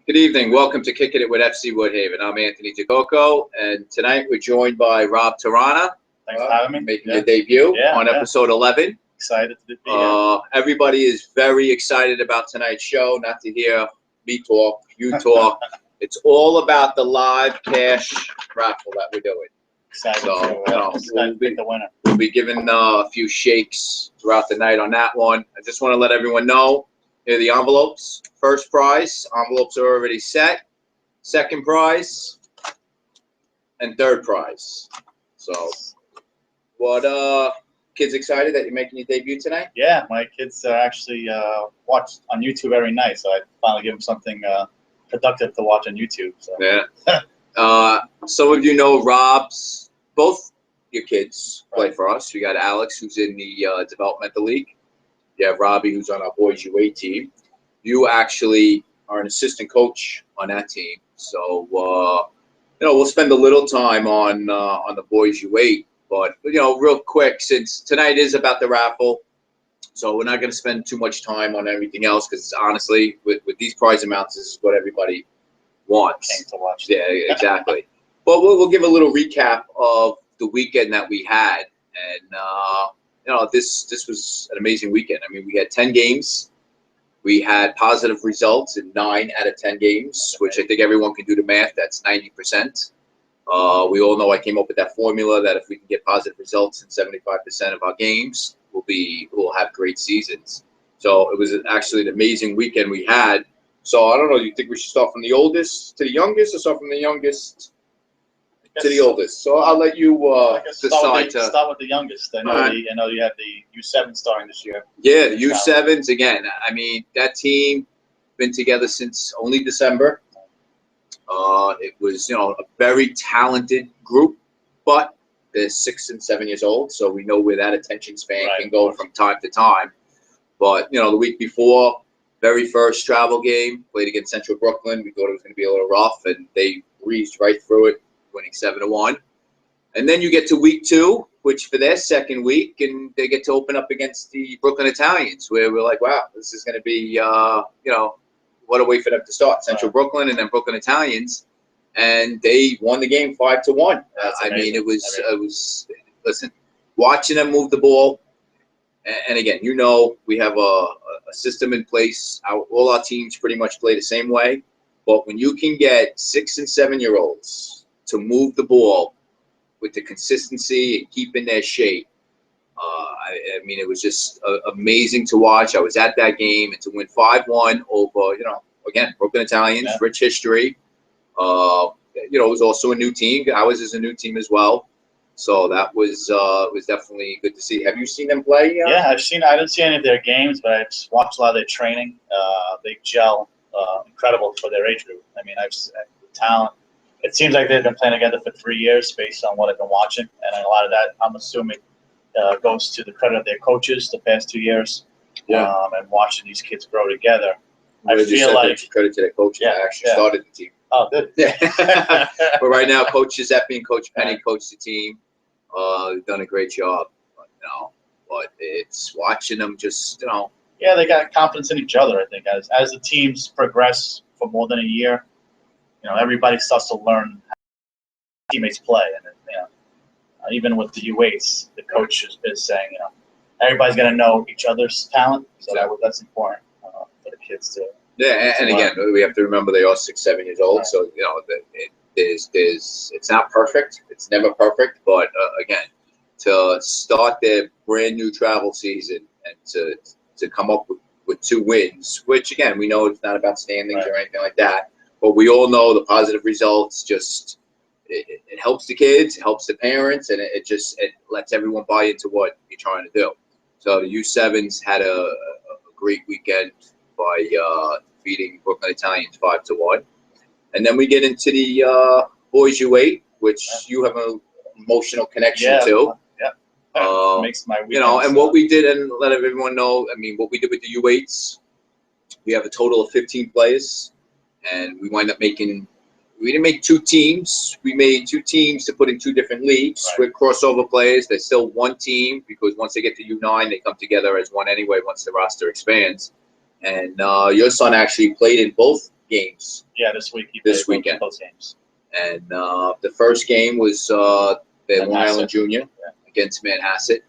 Good evening. Welcome to Kicking It with FC Woodhaven. I'm Anthony Jacoco, and tonight we're joined by Rob Tirana. Thanks for having me. Making your debut on episode 11. Excited to be here. Everybody is very excited about tonight's show. Not to hear me talk, you talk. It's all about the live cash raffle that we're doing. Excited to pick the winner. We'll be giving a few shakes throughout the night on that one. I just want to let everyone know, here are the envelopes. First prize, envelopes are already set. Second prize, and third prize. So, what, kids excited that you're making your debut tonight? Yeah, my kids actually watch on YouTube every night, so I finally give them something productive to watch on YouTube. So. Yeah. Some of you know both your kids play for us. We got Alex, who's in the developmental league. You have Robbie, who's on our boys U8 team. You actually are an assistant coach on that team. So, we'll spend a little time on the boys U8. But, real quick, since tonight is about the raffle, so we're not going to spend too much time on everything else because, honestly, with these prize amounts, this is what everybody wants. Came to watch. Yeah, exactly. But we'll give a little recap of the weekend that we had. And, this was an amazing weekend. I mean, we had 10 games. We had positive results in 9 out of 10 games, which I think everyone can do the math. That's 90%. We all know I came up with that formula that if we can get positive results in 75% of our games, we'll have great seasons. So it was actually an amazing weekend we had. So I don't know. Do you think we should start from the oldest to the youngest, or start from the youngest to the oldest? So I'll let you decide. Start with the youngest. I know you have the U7 starting this year. Yeah, the U7s again. I mean, that team been together since only December. It was a very talented group, but they're 6 and 7 years old, so we know where that attention span can go from time to time. But the week before, very first travel game, played against Central Brooklyn. We thought it was going to be a little rough, and they breezed right through it, winning 7-1. And then you get to week 2, which for their second week, and they get to open up against the Brooklyn Italians, where we're like, wow, this is going to be, what a way for them to start. Central Brooklyn and then Brooklyn Italians, and they won the game 5-1. I mean, it was. Listen, watching them move the ball, and again, we have a system in place. All our teams pretty much play the same way, but when you can get 6 and 7 year olds to move the ball with the consistency and keeping their shape, I mean, it was just amazing to watch. I was at that game, and to win 5-1 over, again, Brooklyn Italians, rich history. It was also a new team. Ours is a new team as well. So that was definitely good to see. Have you seen them play? Yeah, I didn't see any of their games, but I just watched a lot of their training. They gel, incredible for their age group. I mean, the talent. It seems like they've been playing together for 3 years based on what I've been watching, and a lot of that, I'm assuming, goes to the credit of their coaches the past 2 years. And watching these kids grow together. I feel like credit to their coaches. I actually started the team. Oh, good. Yeah. But right now, Coach Giuseppe and Coach Penny coach the team. They've done a great job. But it's watching them just, Yeah, they got confidence in each other, I think. As the teams progress for more than a year, everybody starts to learn how teammates play. And, even with the U8s, the coach is saying, everybody's going to know each other's talent. So that's important for the kids to. Yeah, and again, we have to remember they are 6, 7 years old. So it's not perfect. It's never perfect. But again, to start their brand new travel season and to come up with 2 wins, which again we know it's not about standings or anything like that. But we all know the positive results. Just it helps the kids, it helps the parents, and it lets everyone buy into what you're trying to do. So the U7s had a great weekend by beating Brooklyn Italians 5-1, and then we get into the boys U8, which you have an emotional connection to. Makes my weekend. And what we did, and let everyone know. I mean, what we did with the U8s, we have a total of 15 players, and we wind up making. We didn't make 2 teams. We made 2 teams to put in 2 different leagues with crossover players. They're still one team because once they get to U9, they come together as one anyway once the roster expands. And your son actually played in both games. Yeah, this week. This weekend. Both games. And the first game was the Long Island Junior against Manhasset,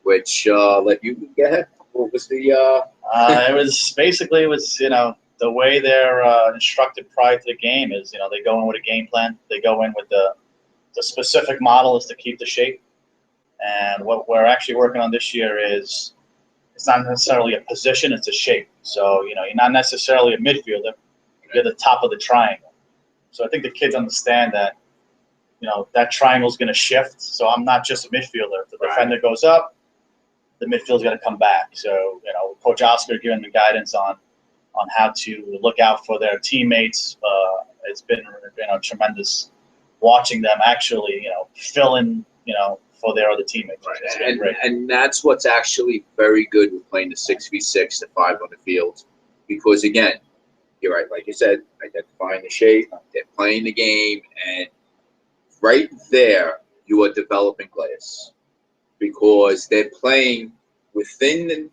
which let you get ahead. What was the? It was basically the way they're instructed prior to the game is they go in with a game plan. They go in with the specific model is to keep the shape. And what we're actually working on this year is it's not necessarily a position, it's a shape. So, you're not necessarily a midfielder, you're the top of the triangle. So I think the kids understand that, that triangle is going to shift. So I'm not just a midfielder. If the defender goes up, the midfield's going to come back. So, Coach Oscar giving them guidance on how to look out for their teammates. It's been tremendous watching them actually, fill in, for their other teammates. Right. And that's what's actually very good with playing the 6v6, the 5 on the field. Because, again, you're right, like you said, identifying the shape, they're playing the game, and right there you are developing players. Because they're playing within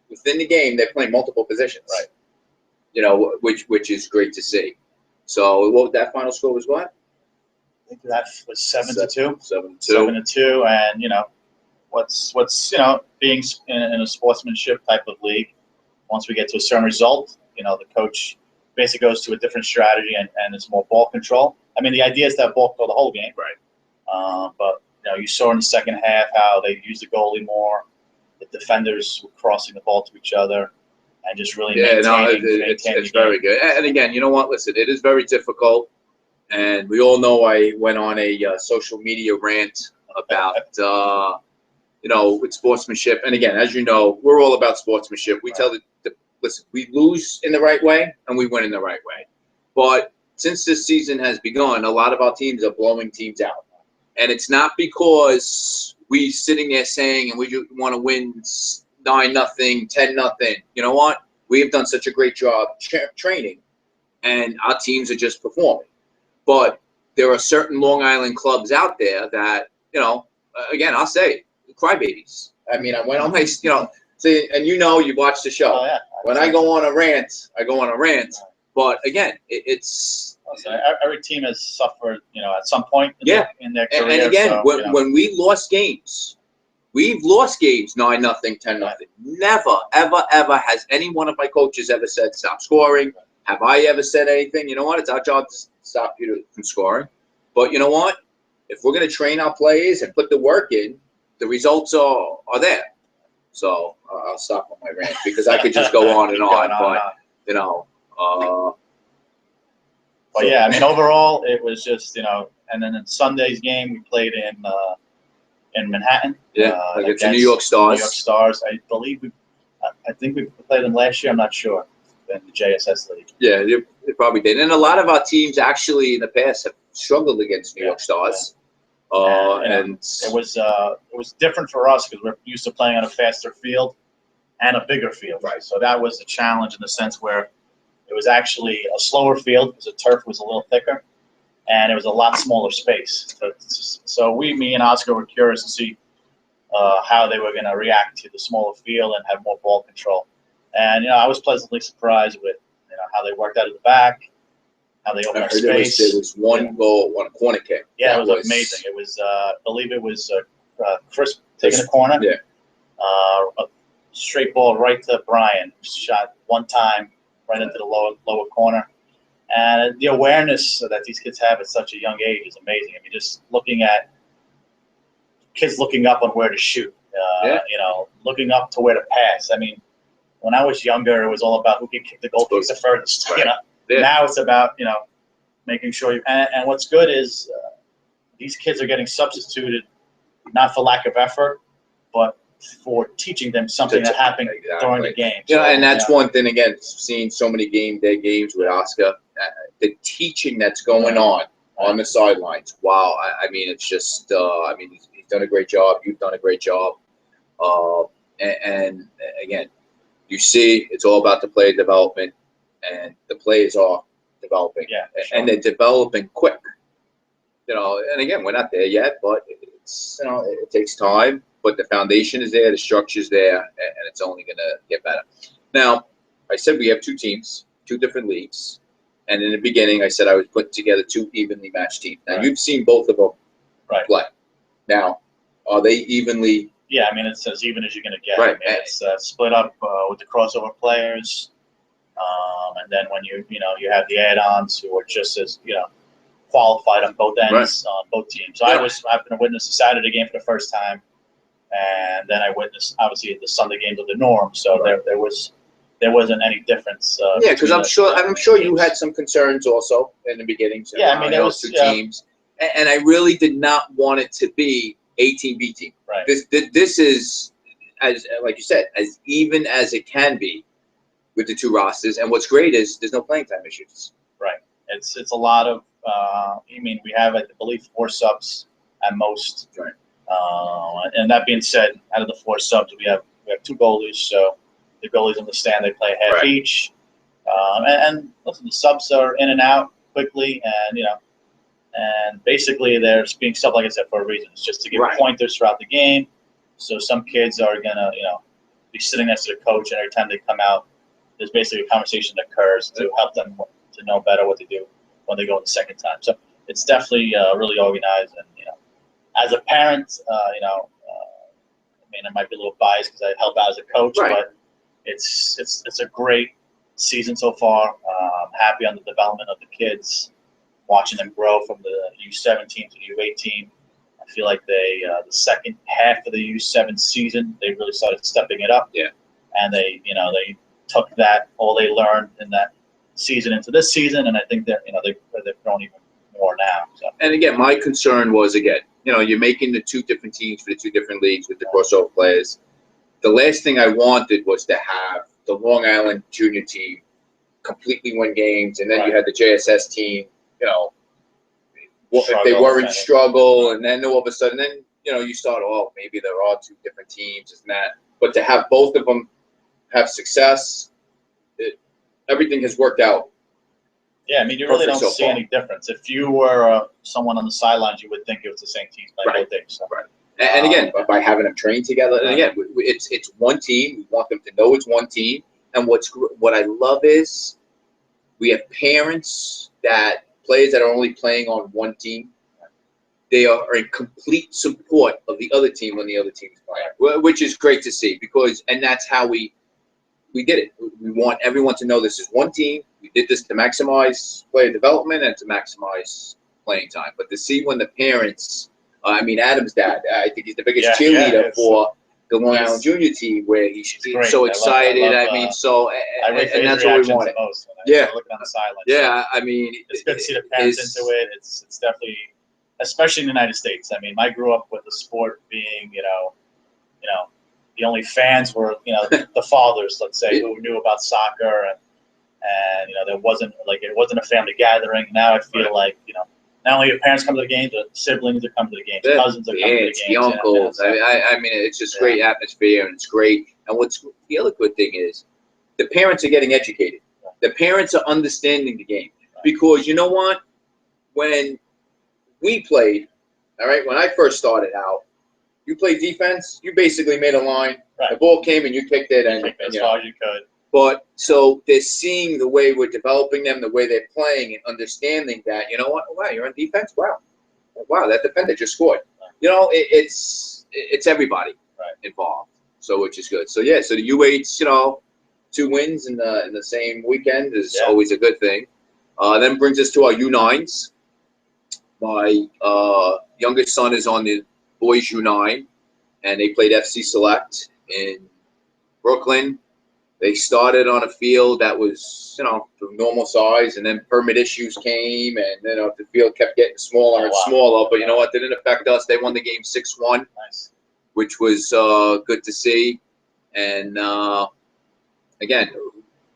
the game, they're playing multiple positions. Right. Which is great to see. So that final score was what? I think that was 7-2. 7-2. 7-2, and what's being in a sportsmanship type of league. Once we get to a certain result, the coach basically goes to a different strategy and it's more ball control. I mean, the idea is to have ball control the whole game, right? But you saw in the second half how they used the goalie more. The defenders were crossing the ball to each other and just really maintaining it's very good. And again, you know what? Listen, it is very difficult. And we all know I went on a social media rant about, with sportsmanship. And again, as you know, we're all about sportsmanship. We tell listen, we lose in the right way and we win in the right way. But since this season has begun, a lot of our teams are blowing teams out. And it's not because we sitting there saying and we want to win 9-0, 10-0. You know what? We have done such a great job training, and our teams are just performing. But there are certain Long Island clubs out there that, again, I'll say, crybabies. I mean, I went on my, see, and you've watched the show. Oh, yeah. When I go on a rant, I go on a rant. But again, it's. Every team has suffered, at some point in their career. And again, when we lost games, we've lost games 9-0, 10-0. Never, ever, ever has any one of my coaches ever said stop scoring. Have I ever said anything? You know what? It's our job to stop you from scoring. But you know what? If we're going to train our players and put the work in, the results are there. So I'll stop on my rant because I could just go on and on. But yeah, I mean, overall, it was just, and then in Sunday's game, we played in Manhattan. Against the New York Stars. New York Stars. I think we played them last year. I'm not sure. In the JSS league. Yeah, they probably did. And a lot of our teams actually in the past have struggled against New York Stars. And it was different for us because we're used to playing on a faster field and a bigger field. Right. So that was the challenge in the sense where it was actually a slower field because the turf was a little thicker and it was a lot smaller space. So me and Oscar were curious to see how they were going to react to the smaller field and have more ball control. And, I was pleasantly surprised with, how they worked out of the back, how they opened up space. There was one goal, one corner kick. Yeah, it was amazing. It was, I believe it was Chris taking the corner. Yeah. A straight ball right to Brian. Shot one time right into the lower corner. And the awareness that these kids have at such a young age is amazing. I mean, just looking at kids looking up on where to shoot, looking up to where to pass. I mean, when I was younger, it was all about who could kick the goal kicks the furthest. Right. Now it's about making sure you. And what's good is these kids are getting substituted, not for lack of effort, but for teaching them something that happened during the game. And that's one thing. Again, seeing so many game day games with Oscar, the teaching that's going on the sidelines. Wow, I mean, it's just. He's done a great job. You've done a great job. And again. You see, it's all about the player development, and the players are developing. Yeah, sure. And they're developing quick. And again, we're not there yet, but it's it takes time. But the foundation is there, the structure's there, and it's only going to get better. Now, I said we have two teams, two different leagues, And in the beginning, I said I was putting together 2 evenly matched teams. Now, you've seen both of them play. Now, are they evenly? Yeah, I mean, it's as even as you're going to get. Right. I mean, it's split up with the crossover players. And then when you have the add-ons who are just as, qualified on both ends, on both teams. So I happened to witness the Saturday game for the first time. And then I witnessed, obviously, the Sunday games of the norm. So there wasn't any difference. Yeah, because I'm sure you had some concerns also in the beginning. Yeah, I mean, there was 2 teams. And I really did not want it to be A team, B team. Right. This is, as like you said, as even as it can be with the 2 rosters. And what's great is there's no playing time issues. Right. It's a lot of. We have, I believe, 4 subs at most. Right. And that being said, out of the 4 subs, we have 2 goalies. So the goalies understand they play half each. And listen, the subs are in and out quickly, and basically they're being subbed, like I said, for a reason. It's just to give pointers throughout the game. So some kids are gonna, be sitting next to the coach, and every time they come out, there's basically a conversation that occurs to help them to know better what to do when they go the second time. So it's definitely really organized, and as a parent, I might be a little biased because I help out as a coach, but it's a great season so far. I'm happy on the development of the kids, watching them grow from the U17 to the U18. I feel like the second half of the U7 season, they really started stepping it up. Yeah. And they took all they learned in that season into this season, and I think that they've grown even more now. So. And again, my concern was you're making the 2 different teams for the 2 different leagues with the crossover players. The last thing I wanted was to have the Long Island junior team completely win games, and then you had the JSS team, if they weren't struggle, and then all of a sudden, you start, maybe there are 2 different teams, isn't that? But to have both of them have success, everything has worked out. Yeah, I mean, you really don't see any difference. If you were someone on the sidelines, you would think it was the same team playing both days. So. Right. And again, by having them train together, and again, it's one team. We want them to know it's one team. And what I love is we have players that are only playing on one team. They are in complete support of the other team when the other team is playing, which is great to see and that's how we did it. We want everyone to know this is one team. We did this to maximize player development and to maximize playing time. But to see when the parents, Adam's dad, I think he's the biggest cheerleader for the Long Island junior team, where he's so excited. And that's what we wanted. Most when I looking on the sidelines. Yeah, it's good to see the parents into it. It's definitely, especially in the United States. I grew up with the sport being, the only fans were, the fathers, let's say, who knew about soccer, and there wasn't it wasn't a family gathering. Now I feel like, not only your parents come to the games, but siblings are coming to the games, cousins are coming to the games, the uncles. It's just great atmosphere, and it's great. And what's the other good thing is the parents are getting educated. The parents are understanding the game, because you know what? When we played, when I first started out, you played defense, you basically made a line. The ball came and you kicked it, and as far as you could. But so they're seeing the way we're developing them, the way they're playing, and understanding that, wow, you're on defense? Wow, that defender just scored. It's everybody involved, so which is good. So so the U8s, 2 wins in the same weekend is always a good thing. Then brings us to our U9s. My youngest son is on the boys U9, and they played FC Select in Brooklyn. They started on a field that was, the normal size, and then permit issues came, and then the field kept getting smaller and smaller. But you know what? Didn't affect us. They won the game 6-1, which was good to see. And again,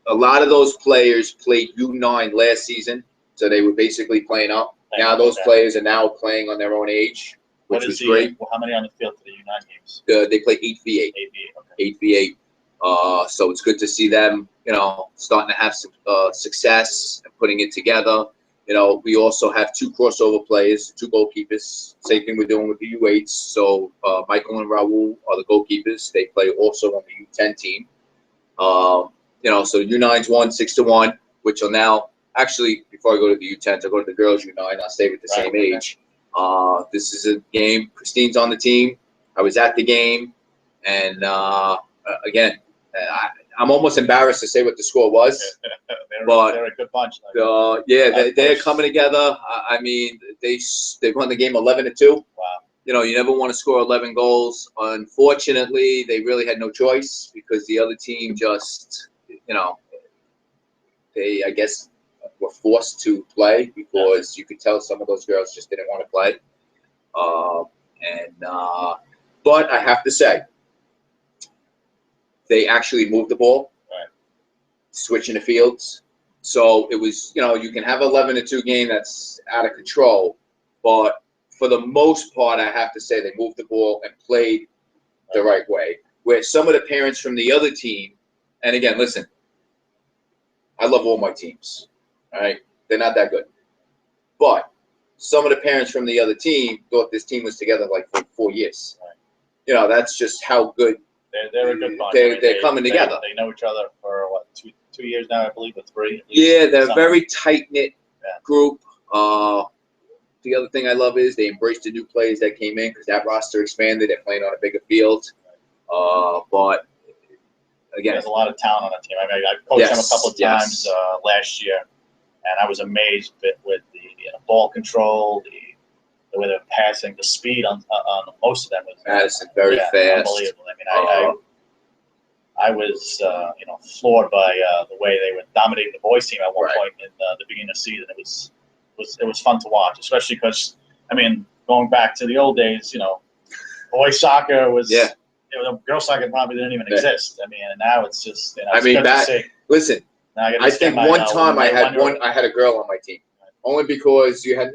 a lot of those players played U9 last season, so they were basically playing up. Now those players are now playing on their own age, which was great. How many on the field for the U9 games? They play 8v8. 8v8. So it's good to see them, starting to have some success and putting it together. We also have 2 crossover players, 2 goalkeepers. Same thing we're doing with the U8s. So Michael and Raul are the goalkeepers. They play also on the U10 team. So U9's won 6-1, which will now Actually, before I go to the U10s, I'll go to the girls U9. I'll stay with the same Right. age. This is a game. Christine's on the team. I was at the game, and again, I'm almost embarrassed to say what the score was. They're a good bunch. They're coming together. I mean, they won the game 11-2. Wow. You know, you never want to score 11 goals. Unfortunately, they really had no choice because the other team just, they, I guess, were forced to play because you could tell some of those girls just didn't want to play. But I have to say, they actually moved the ball, switching the fields. So it was, you can have 11-2 game that's out of control, but for the most part, I have to say they moved the ball and played the right way. Where some of the parents from the other team, and again, listen, I love all my teams, all right? They're not that good. But some of the parents from the other team thought this team was together like for 4 years. Right. That's just how good. They're a good bunch. They're coming together. They know each other for, what, two years now, I believe, or 3? Yeah, they're a very tight-knit group. The other thing I love is they embraced the new players that came in because that roster expanded. They're playing on a bigger field. But, again. There's a lot of talent on the team. I mean, I coached them a couple of times last year, and I was amazed with the ball control, the way they're passing, the speed on most of them. Madison, very fast. Unbelievable. I mean, I was floored by the way they were dominating the boys team at one point in the beginning of the season. It was fun to watch, especially because, I mean, going back to the old days, boys soccer was girls soccer probably didn't even exist. I mean, and now it's just listen. I think one time I had a girl on my team, only because you had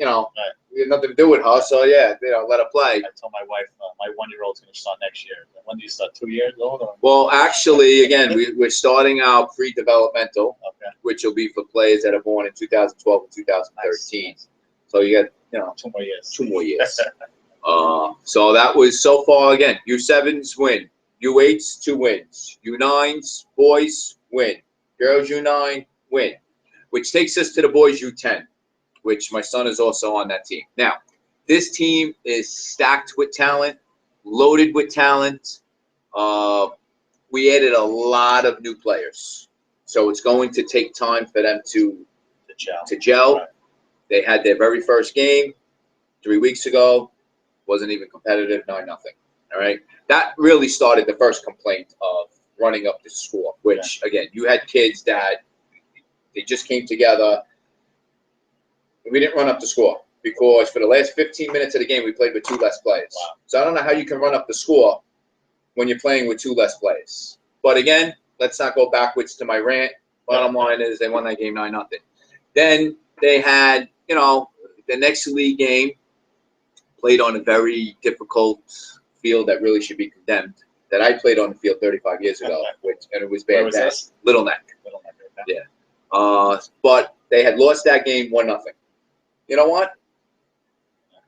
nothing to do with her, so let her play. I told my wife my 1-year-old's going to start next year. When do you start? 2 years old? Or? Well, actually, again, we're starting our pre-developmental, which will be for players that are born in 2012 and 2013. Nice. So you got 2 more years. 2 more years. So that was so far again. U7s win, U8s 2 wins, U9s boys win, girls U9 win, which takes us to the boys U10. Which my son is also on that team. Now, this team is stacked with talent, loaded with talent. We added a lot of new players. So it's going to take time for them to gel. Right. They had their very first game 3 weeks ago. Wasn't even competitive, 9-0. All right? That really started the first complaint of running up the score, which, again, you had kids that they just came together. We didn't run up the score because for the last 15 minutes of the game, we played with 2 less players. Wow. So I don't know how you can run up the score when you're playing with 2 less players. But again, let's not go backwards to my rant. Bottom line is they won that game 9-0. Then they had, the next league game played on a very difficult field that really should be condemned. That I played on the field 35 years ago, and it was bad. Where was this? Little Neck. Yeah. But they had lost that game 1-0. You know what?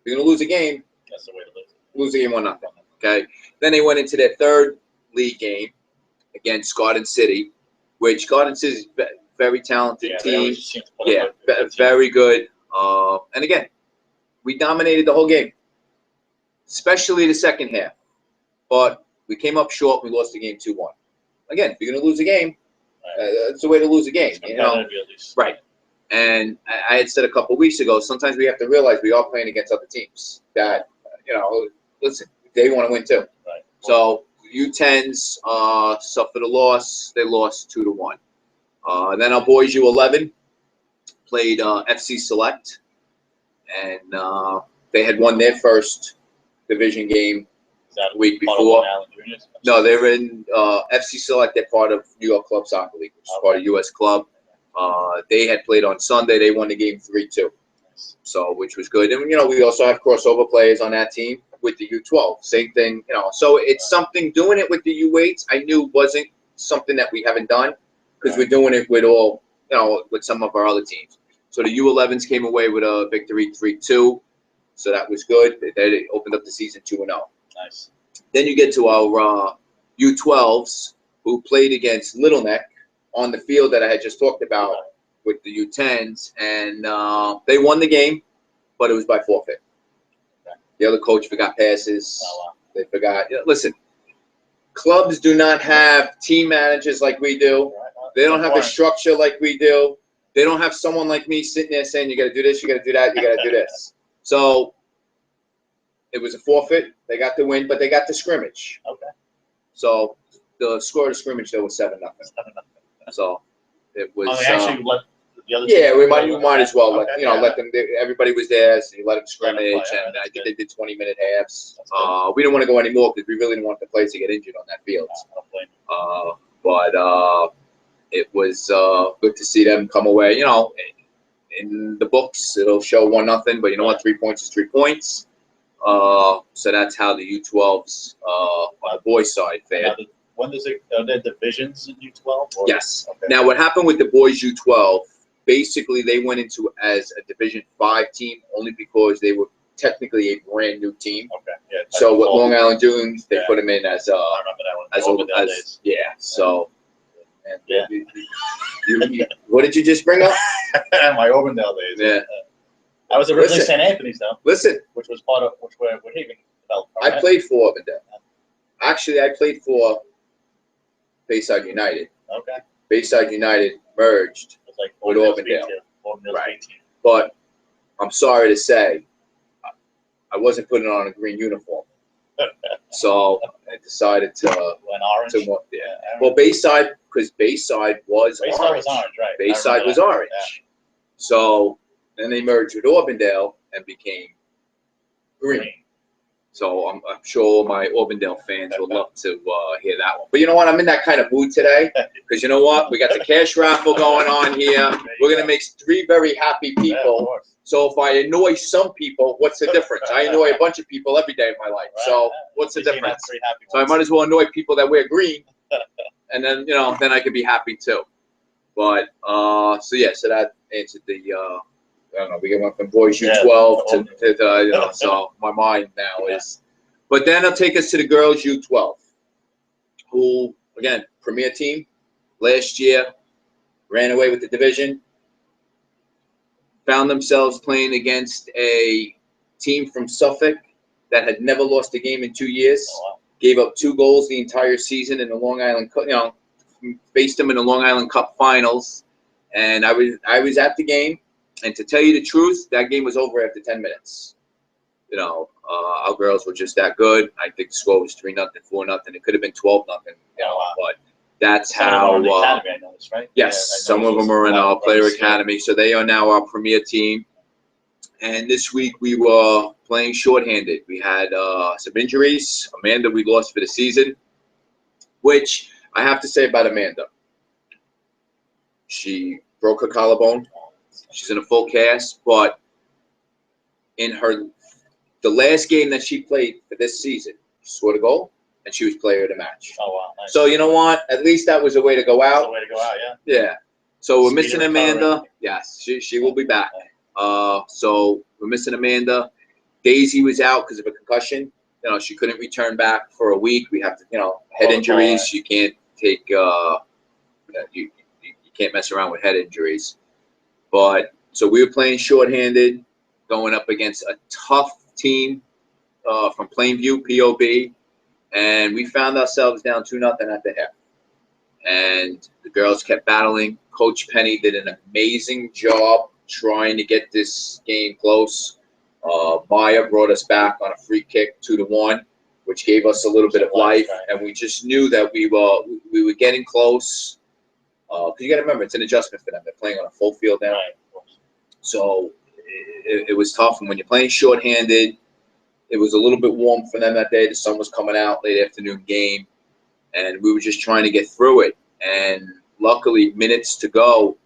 You're going to lose a game. That's the way to lose. Lose the game 1-0. Okay. Then they went into their third league game against Garden City, which Garden City is a very talented team. Very good. And again, we dominated the whole game, especially the second half. But we came up short. We lost the game 2-1. Again, if you're going to lose a game, that's the way to lose a game. Right. And I had said a couple of weeks ago, sometimes we have to realize we are playing against other teams that, listen, they want to win too. Right. So U10s suffered a loss. They lost 2-1. Then our boys U11 played FC Select, and they had won their first division game the week before. No, they're in FC Select. They're part of New York Club Soccer League, which is part of U.S. Club. They had played on Sunday. They won the game 3-2, so which was good. And we also have crossover players on that team with the U12. Same thing, So it's something. Doing it with the U8s, I knew wasn't something that we haven't done because we're doing it with all, with some of our other teams. So the U11s came away with a victory 3-2, so that was good. They opened up the season 2-0. Nice. Then you get to our U12s who played against Little Neck on the field that I had just talked about with the U10s, and they won the game, but it was by forfeit. Okay. The other coach forgot passes. Oh, wow. They forgot. Listen, clubs do not have team managers like we do. They don't have the structure like we do. They don't have someone like me sitting there saying, you got to do this, you got to do that, you got to do this. So it was a forfeit. They got the win, but they got the scrimmage. Okay. So the score of the scrimmage, there was 7-0. So it was. Oh, they actually let the other. Yeah, we might as well let okay, let them. Everybody was there, so you let them scrimmage, play, and I think good. they did 20-minute halves. We didn't want to go anymore because we really didn't want the players to get injured on that field. But it was good to see them come away. You know, in the books it'll show 1-0, but you know what? 3 points is 3 points. So that's how the U12s on the boys' side fared. When does it? Are there divisions in U12? Yes. Okay. Now, what happened with the boys U12? Basically, they went into as a Division 5 team only because they were technically a brand new team. Okay. Yeah. So with Long Island Dunes, they put them in as I remember that one. So. And yeah. You, what did you just bring up? My Auburndale days. Yeah. I was originally St. Anthony's though. Listen. Which was part of where Woodhaven developed. I played for Auburndale. Actually, I played for Bayside United. Okay. Bayside United merged with Auburndale. Right. But I'm sorry to say, I wasn't putting on a green uniform. So I decided to. An orange? Yeah. Well, Bayside, because Bayside was orange. Was orange, right. Bayside was orange. Yeah. So then they merged with Auburndale and became green. So I'm sure my Auburndale fans would love to hear that one. But you know what? I'm in that kind of mood today because you know what? We got the cash raffle going on here. We're going to make 3 very happy people. Yeah, so if I annoy some people, what's the difference? I annoy a bunch of people every day of my life. Right. So what's the difference? So I might as well annoy people that wear green, and then then I could be happy too. But so that answered the. I don't know. We went from boys U12 to so my mind now is. But then it'll take us to the girls U12, who again premier team last year, ran away with the division, found themselves playing against a team from Suffolk that had never lost a game in 2 years. Oh, wow. Gave up 2 goals the entire season in the Long Island, faced them in the Long Island Cup Finals, and I was at the game. And to tell you the truth, that game was over after 10 minutes. Our girls were just that good. I think the score was 3-0, 4-0. It could have been 12-0. But that's how. The academy, I noticed, right? Yes, some of them are in our player academy, so they are now our premier team. And this week we were playing shorthanded. We had some injuries. Amanda, we lost for the season, which I have to say about Amanda. She broke her collarbone. She's in a full cast, but in the last game that she played for this season, she scored a goal, and she was player of the match. Oh, wow. Nice. So you know what? At least that was a way to go out. That's a way to go out, yeah. Yeah. So we're missing Amanda. Yes, she will be back. So we're missing Amanda. Daisy was out because of a concussion. She couldn't return back for a week. We have to, head injuries. You can't take, you can't mess around with head injuries. But so we were playing shorthanded, going up against a tough team from Plainview, POB, and we found ourselves down 2-0 at the half. And the girls kept battling. Coach Penny did an amazing job trying to get this game close. Maya brought us back on a free kick 2-1, which gave us a little bit of life, and we just knew that we were getting close. Because you got to remember, it's an adjustment for them. They're playing on a full field now. So it was tough. And when you're playing shorthanded, it was a little bit warm for them that day. The sun was coming out, late afternoon game. And we were just trying to get through it. And luckily, minutes to go,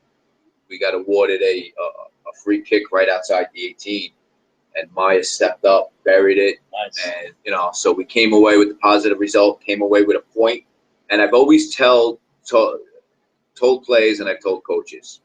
we got awarded a free kick right outside the 18. And Maya stepped up, buried it. Nice. And, so we came away with a positive result, came away with a point. And I've always told players and I've told coaches,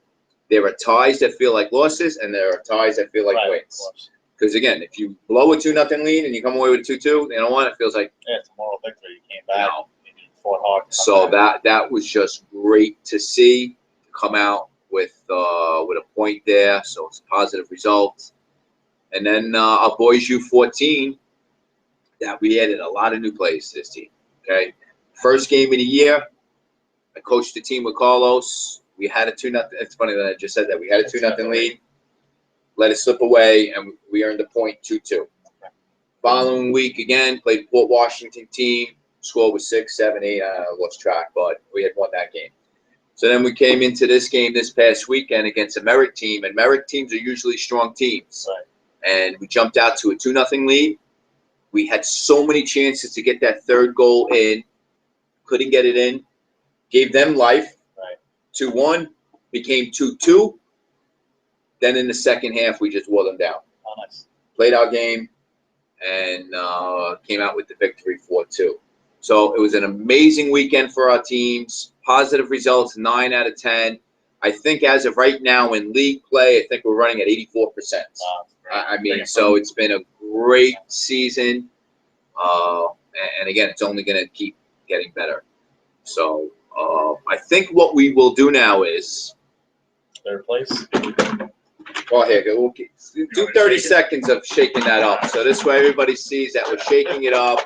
there are ties that feel like losses and there are ties that feel like wins. Because again, if you blow a 2-0 lead and you come away with a 2-2, you know what? It feels like it's a moral victory. You came back, you fought hard. So that was just great to see. Come out with a point there, so it's a positive result. And then our boys U14, that we added a lot of new players to this team. Okay, first game of the year, I coached the team with Carlos. We had a 2-0. It's funny that I just said that. We had a 2-0 lead. Let it slip away, and we earned a point 2-2. Following week again, played Port Washington team. Score was 6, 7, 8. I lost track, but we had won that game. So then we came into this game this past weekend against a Merrick team, and Merrick teams are usually strong teams. Right. And we jumped out to a 2-0 lead. We had so many chances to get that third goal in. Couldn't get it in. Gave them life. Right. 2-1. Became 2-2. Then in the second half, we just wore them down. Oh, nice. Played our game and came out with the victory 4-2. So it was an amazing weekend for our teams. Positive results, 9 out of 10. I think as of right now in league play, I think we're running at 84%. Wow. I mean, so it's been a great season. And again, it's only going to keep getting better. So I think what we will do now is, Third place. well, here, we'll do 30 seconds of shaking that up. So this way everybody sees that we're shaking it up.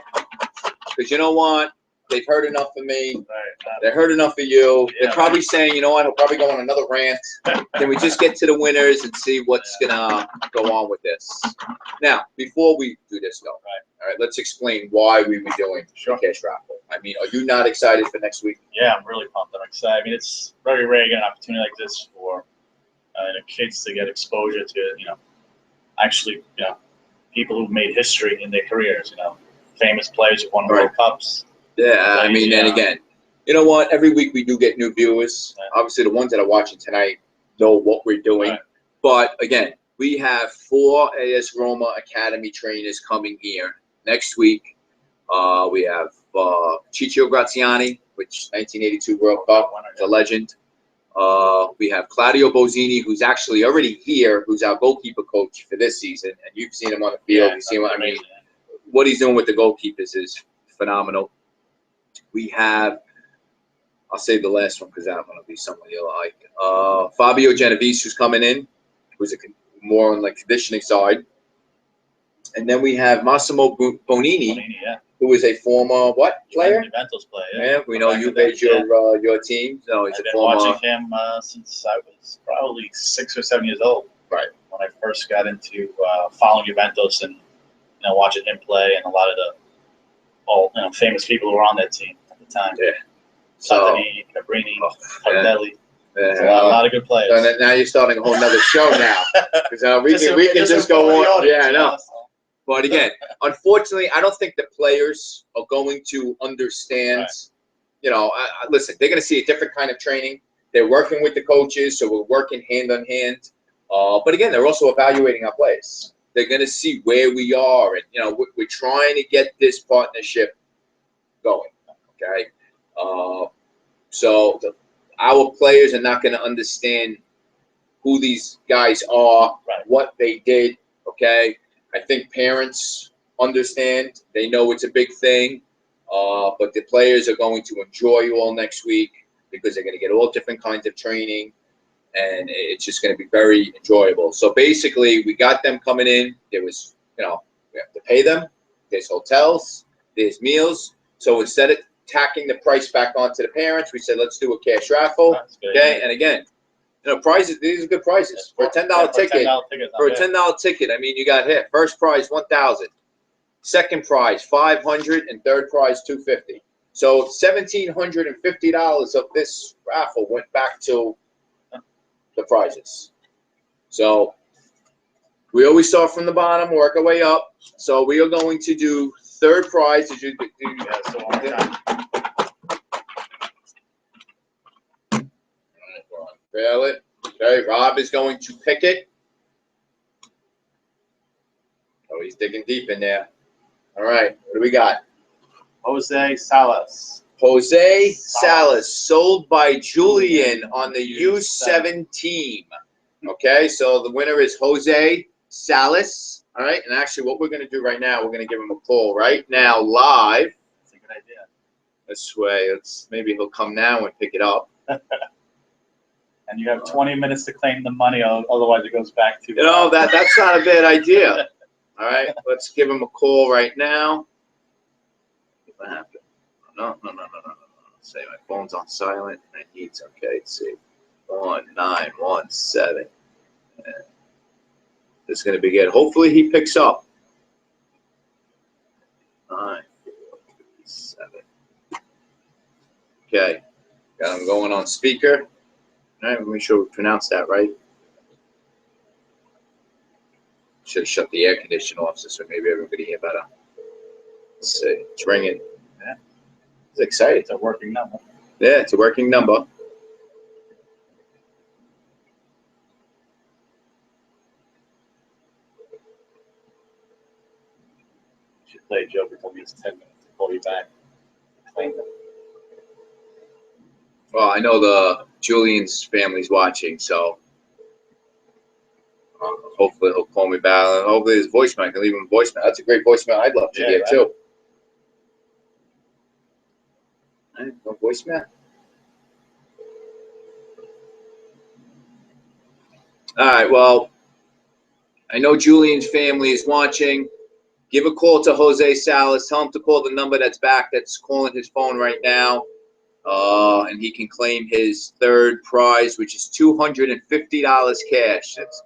Because you know what? They've heard enough of me. Right. They heard enough of you. Yeah. They're probably saying, you know what, he'll probably go on another rant. Can we just get to the winners and see what's going to go on with this? Now, before we do this, though, all right, let's explain why we were doing the cash raffle. I mean, are you not excited for next week? Yeah, I'm really pumped. I'm excited. I mean, it's very rare to get an opportunity like this for kids to get exposure to, actually, people who've made history in their careers, famous players who've won World Cups. Yeah, I mean, and again, you know what? Every week we do get new viewers. Right. Obviously, the ones that are watching tonight know what we're doing. Right. But again, we have 4 AS Roma Academy trainers coming here next week. We have Ciccio Graziani, which 1982 World Cup, is a legend. We have Claudio Bozzini, who's actually already here, who's our goalkeeper coach for this season. And you've seen him on the field. Yeah, You've seen what I mean. What he's doing with the goalkeepers is phenomenal. We have, I'll save the last one because that's going to be someone you'll like. Fabio Genovese, who's coming in, who's more on the conditioning side. And then we have Massimo Bonini, who is a former player? Juventus player. Yeah, we know you made your team. No, he's I've a been former. watching him since I was probably 6 or 7 years old. Right. When I first got into following Juventus and watching him play and a lot of the famous people who were on that team at the time. Yeah. Santini, Cabrini, Tardelli. Yeah. A lot of good players. So now you're starting a whole nother show now. Because we can just go on. Yeah, I know. But again, unfortunately, I don't think the players are going to understand. Right. Listen, they're going to see a different kind of training. They're working with the coaches, so we're working hand on hand. But again, they're also evaluating our plays. They're going to see where we are, and we're trying to get this partnership going. Okay, so our players are not going to understand who these guys are, what they did. Okay, I think parents understand. They know it's a big thing, but the players are going to enjoy you all next week because they're going to get all different kinds of training. And it's just going to be very enjoyable. So basically, we got them coming in. There was, we have to pay them. There's hotels. There's meals. So instead of tacking the price back onto the parents, we said, let's do a cash raffle. Okay. And again, prizes. These are good prizes for a $10 ticket. For a $10 ticket, I mean, you got hit. First prize $1,000. Second prize $500, and third prize $250. So $1,750 of this raffle went back to the prizes. So we always start from the bottom, work our way up. So we are going to do third prize. Did you Fail it. Okay, Rob is going to pick it. Oh, he's digging deep in there. All right, what do we got? Jose Salas. Jose Salas, sold by Julian on the U7 team. Okay, so the winner is Jose Salas. All right, and actually what we're going to do right now, we're going to give him a call right now live. That's a good idea. This way, maybe he'll come now and pick it up. And you have 20 minutes to claim the money, otherwise it goes back to. You know, that's not a bad idea. All right, let's give him a call right now. What happened? No. Say my phone's on silent. I need some. Okay, let's see. 1917. This is going to be good. Hopefully he picks up. 947. Okay, got him going on speaker. All right, make sure we pronounce that right. Should have shut the air conditioner off so maybe everybody hear better. Let's see. It's ringing. Yeah. It's exciting. It's a working number. Yeah, it's a working number. Should play a joke until he has 10 minutes to call you back. Claim them. Well, I know the Julian's family's watching, so hopefully he'll call me back. And hopefully his voicemail, I can leave him a voicemail. That's a great voicemail I'd love to hear, right. too. No voicemail? All right, well, I know Julian's family is watching. Give a call to Jose Salas. Tell him to call the number that's calling his phone right now. And he can claim his third prize, which is $250 cash. That's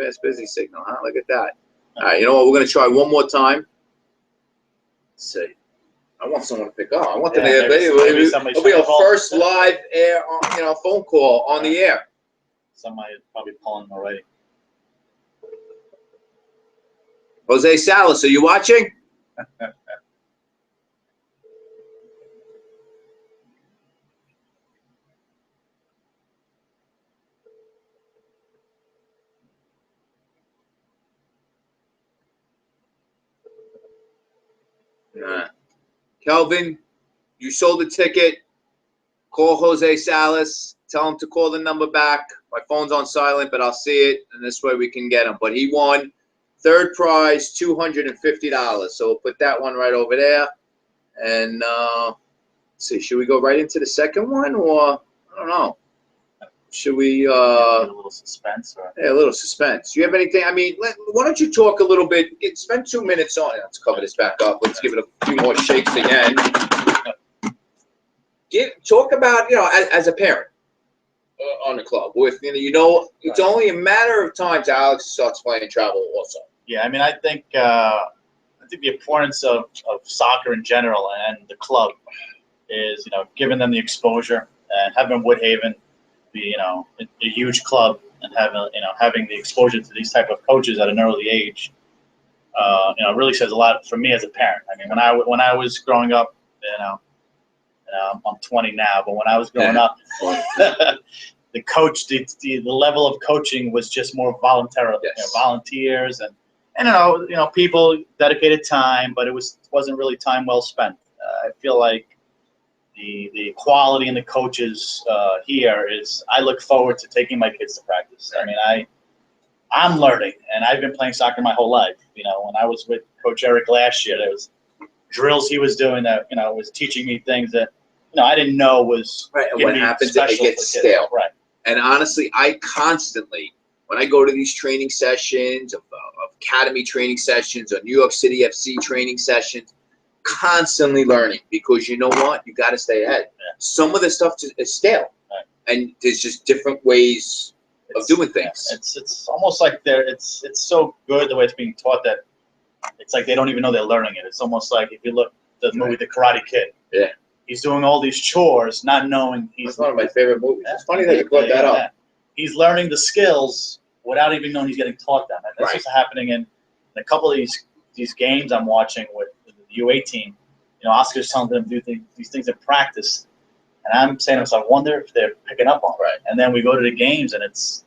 fast busy signal, huh? Look at that. All right, you know what? We're going to try one more time. Let's see. I want someone to pick up. I want them to it'll be our first live air, phone call on the air. Somebody is probably calling him already. Jose Salas, are you watching? Kelvin, you sold the ticket. Call Jose Salas. Tell him to call the number back. My phone's on silent, but I'll see it, and this way we can get him. But he won third prize, $250. So we'll put that one right over there. And let's see, should we go right into the second one, or I don't know? Should we? A little suspense, or yeah, a little suspense. Do you have anything? I mean, why don't you talk a little bit? Spend 2 minutes on it. Let's cover this back up. Let's give it a few more shakes again. Talk about, as a parent on the club with, it's only a matter of time till Alex starts playing travel also. Yeah, I mean, I think the importance of soccer in general and the club is, giving them the exposure and having Woodhaven be, a huge club and having the exposure to these type of coaches at an early age, really says a lot for me as a parent. I mean, when I was growing up, I'm 20 now, but when I was growing up, the coach, the level of coaching was just more voluntary, volunteers and people dedicated time, but it wasn't really time well spent. I feel like the quality in the coaches here is, I look forward to taking my kids to practice. I mean, I'm learning, and I've been playing soccer my whole life. When I was with Coach Eric last year, there was drills he was doing that, was teaching me things that, I didn't know was right. And what happens is it gets stale. Right. And honestly, I constantly, when I go to these training sessions, of academy training sessions, or New York City FC training sessions, constantly learning, because you know what? You got to stay ahead. Yeah. Some of the stuff is stale, right. And there's just different ways of doing things. Yeah. It's almost like it's so good the way it's being taught that it's like they don't even know they're learning it. It's almost like if you look at the movie The Karate Kid. Yeah. He's doing all these chores, not knowing he's. That's one of my favorite movies. It's funny that you brought that up. He's learning the skills without even knowing he's getting taught them. And that's what's happening in a couple of these games I'm watching with the U8 team. Oscar's telling them to do these things in practice, and I'm saying to myself, I wonder if they're picking up on it. Right. And then we go to the games, and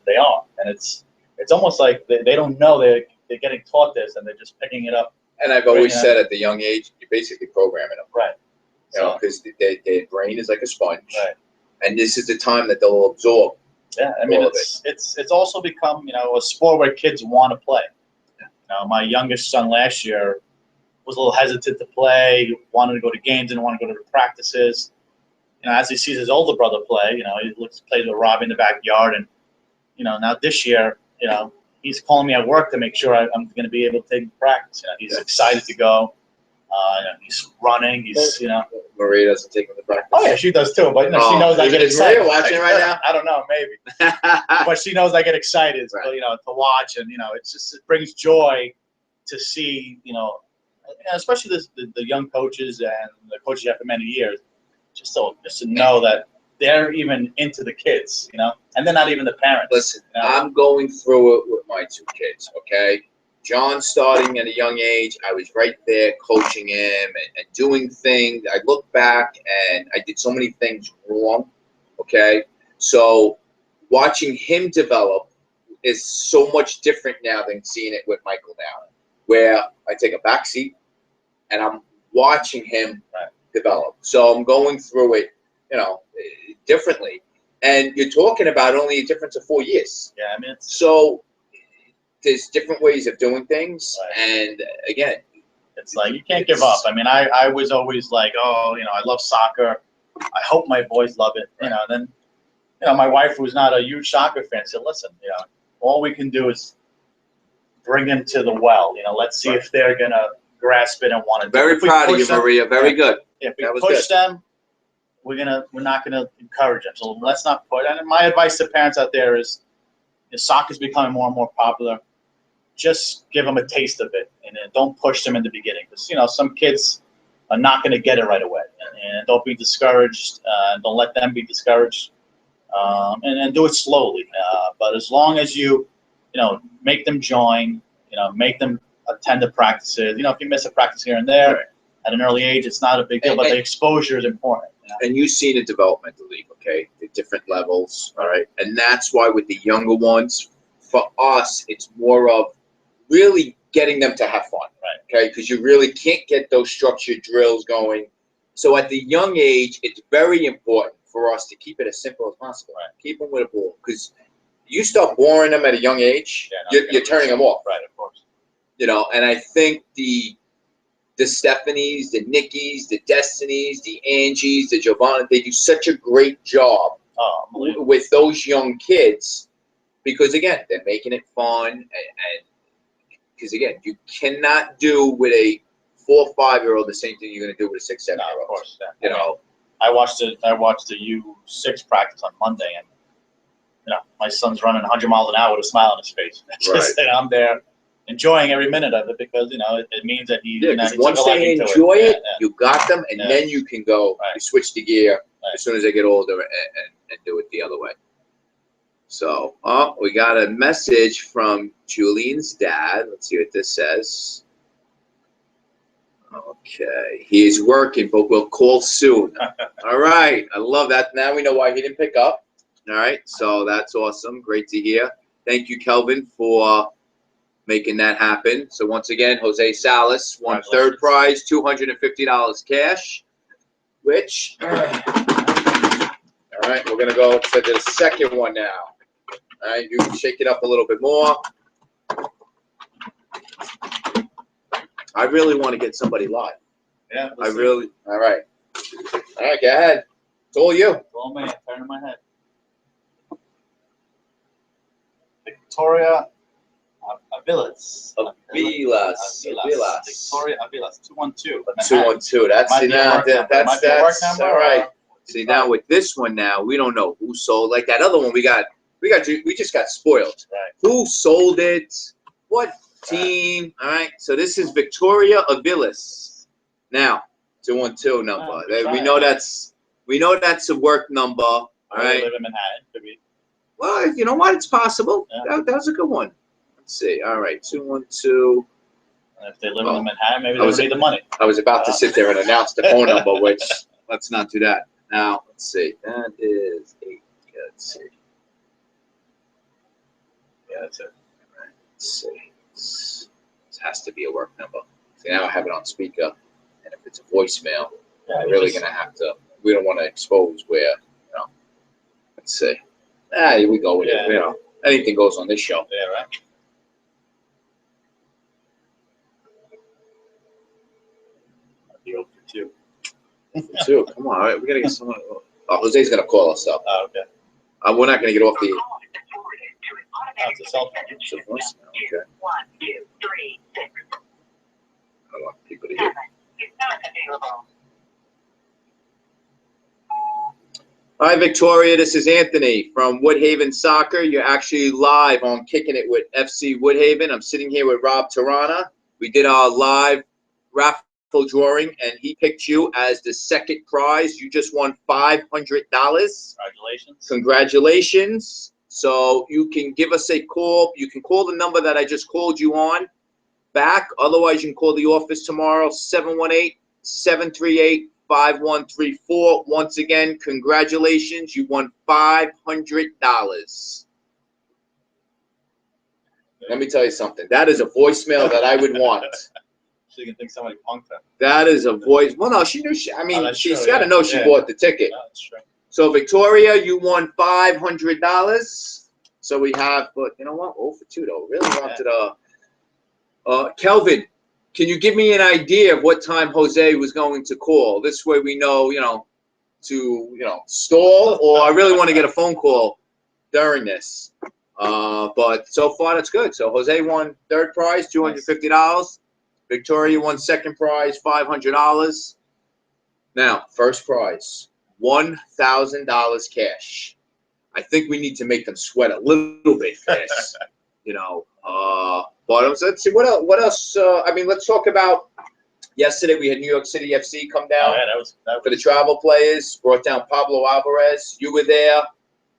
they are, and it's almost like they don't know they're getting taught this, and they're just picking it up. And I've always said at the young age, you're basically programming them. Right. Because their brain is like a sponge, right. And this is the time that they'll absorb. Yeah, I mean, it's also become a sport where kids want to play. Yeah. My youngest son last year was a little hesitant to play, wanted to go to games, didn't want to go to the practices, as he sees his older brother play, he plays with Robbie in the backyard, and now this year, he's calling me at work to make sure I'm going to be able to take him to practice. He's excited to go. He's running. He's Maria doesn't take him to practice. Oh yeah, she does too. But she knows I get excited. Maria watching right now? I don't know, maybe. But she knows I get excited, right. To watch, and it brings joy to see, especially the young coaches and the coaches after many years, just to know that they're even into the kids, and they're not even the parents. Listen, I'm going through it with my 2 kids, okay? John starting at a young age, I was right there coaching him and doing things. I look back and I did so many things wrong, okay? So watching him develop is so much different now than seeing it with Michael now, where I take a backseat and I'm watching him develop. So I'm going through it, differently. And you're talking about only a difference of 4 years. Yeah, I mean, so there's different ways of doing things, and again, it's like you can't give up. I mean, I was always like, I love soccer. I hope my boys love it. Then, my wife, who's not a huge soccer fan, said, listen, all we can do is bring them to the well. Let's see if they're gonna grasp it and want to. Very proud of you, Maria. Very good. If we push them, we're not gonna encourage them. So let's not put. And my advice to parents out there is, soccer's becoming more and more popular. Just give them a taste of it, and don't push them in the beginning, because some kids are not going to get it right away. And don't be discouraged. Don't let them be discouraged, and do it slowly. But as long as you make them join, make them attend the practices. If you miss a practice here and there at an early age, it's not a big deal. But the exposure is important. And you've seen a developmental league, okay, at different levels, all right? And that's why with the younger ones, for us, it's more of really getting them to have fun, okay? Because you really can't get those structured drills going. So at the young age, it's very important for us to keep it as simple as possible. Keep them with a ball. Because you start boring them at a young age, you're turning them off. Right, of course. And I think the Stephanies, the Nickies, the Destinies, the Angies, the Giovanna, they do such a great job with those young kids, because, again, they're making it fun. And because, again, you cannot do with a 4 or 5-year-old the same thing you're going to do with a 6, 7-year-old. No, of course. I watched the U6 practice on Monday, and my son's running 100 miles an hour with a smile on his face. And I'm there enjoying every minute of it, because it means that he once they enjoy it, you got them, and then you can go you switch the gear as soon as they get older and do it the other way. So, we got a message from Julian's dad. Let's see what this says. Okay, he's working, but we'll call soon. All right, I love that. Now we know why he didn't pick up. All right, so that's awesome. Great to hear. Thank you, Kelvin, for making that happen. So once again, Jose Salas won 3rd prize, $250 cash, which, all right, we're going to go to the second one now. All right, you can shake it up a little bit more. I really want to get somebody live. Yeah, all right. All right, go ahead. It's all you. It's all me. I'm turning my head. Victoria Avilas. Victoria Avilas. 212. 212. That's all right. See, now with this one now, we don't know who sold. Like that other one, we just got spoiled. Right. Who sold it? What team? All right. So this is Victoria Avilas. Now, 212 number. We know that's a work number. All right. Live in Manhattan. Could be. Well, you know what? It's possible. Yeah. That was a good one. Let's see. All right. 212. And if they live in Manhattan, maybe they would need the money. I was about to sit there and announce the phone number, which let's not do that. Now, let's see. That is 8. Let's see. Yeah, that's it. All right. Let's see. This has to be a work number. See, now I have it on speaker. And if it's a voicemail, we're really going to have to, we don't want to expose where, let's see. Here we go with it. Anything goes on this show. Yeah, right. I'll be over 2. 2. Come on. All right. We got to get someone. Jose's gonna call us though. Oh, okay. We're not gonna get off the. Oh, it's a cell phone. It's a voicemail. Okay. 1, 2, 3, 6. I want people to hear. Hi, Victoria. This is Anthony from Woodhaven Soccer. You're actually live on Kicking It with FC Woodhaven. I'm sitting here with Rob Tirana. We did our live raffle drawing, and he picked you as the second prize. You just won $500. Congratulations. Congratulations. So you can give us a call. You can call the number that I just called you on back. Otherwise, you can call the office tomorrow, 718-738-5134. Once again, congratulations. You won $500. Let me tell you something. That is a voicemail that I would want. So you can think somebody punked her. That is a voice. Well, no, she knew. She's got to know she bought the ticket. Yeah, that's true. So, Victoria, you won $500. So we have, but you know what? 0 for 2, though. Really wanted Kelvin, can you give me an idea of what time Jose was going to call? This way we know, to, stall, or I really want to get a phone call during this. But so far, that's good. So Jose won third prize, $250. Victoria won second prize, $500. Now, first prize, $1,000 cash. I think we need to make them sweat a little bit for this, But let's see what else. Let's talk about. Yesterday we had New York City FC come down. Oh, yeah, that was for the travel players. Brought down Pablo Alvarez. You were there.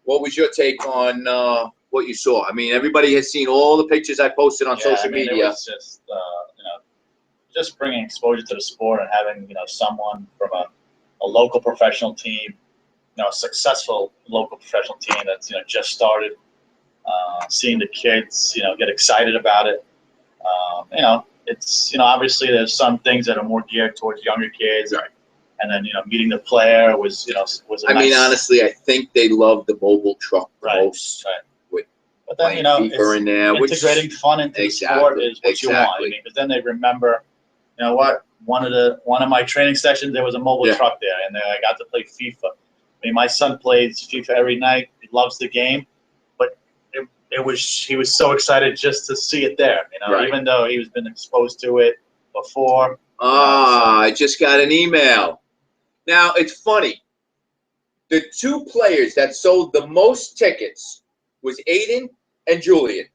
What was your take on what you saw? I mean, everybody has seen all the pictures I posted on social media. It was just just bringing exposure to the sport and having someone from a local professional team, a successful local professional team that's just started. Seeing the kids, get excited about it. It's obviously there's some things that are more geared towards younger kids, right? And then meeting the player was honestly, I think they love the mobile truck the most. Right. But then FIFA in there, integrating fun into the sport is what you want. Because then they remember, one of my training sessions there was a mobile truck there, and I got to play FIFA. My son plays FIFA every night. He loves the game, but he was so excited just to see it there. Even though he's been exposed to it before. I just got an email. Now it's funny. The two players that sold the most tickets was Aiden and Julian.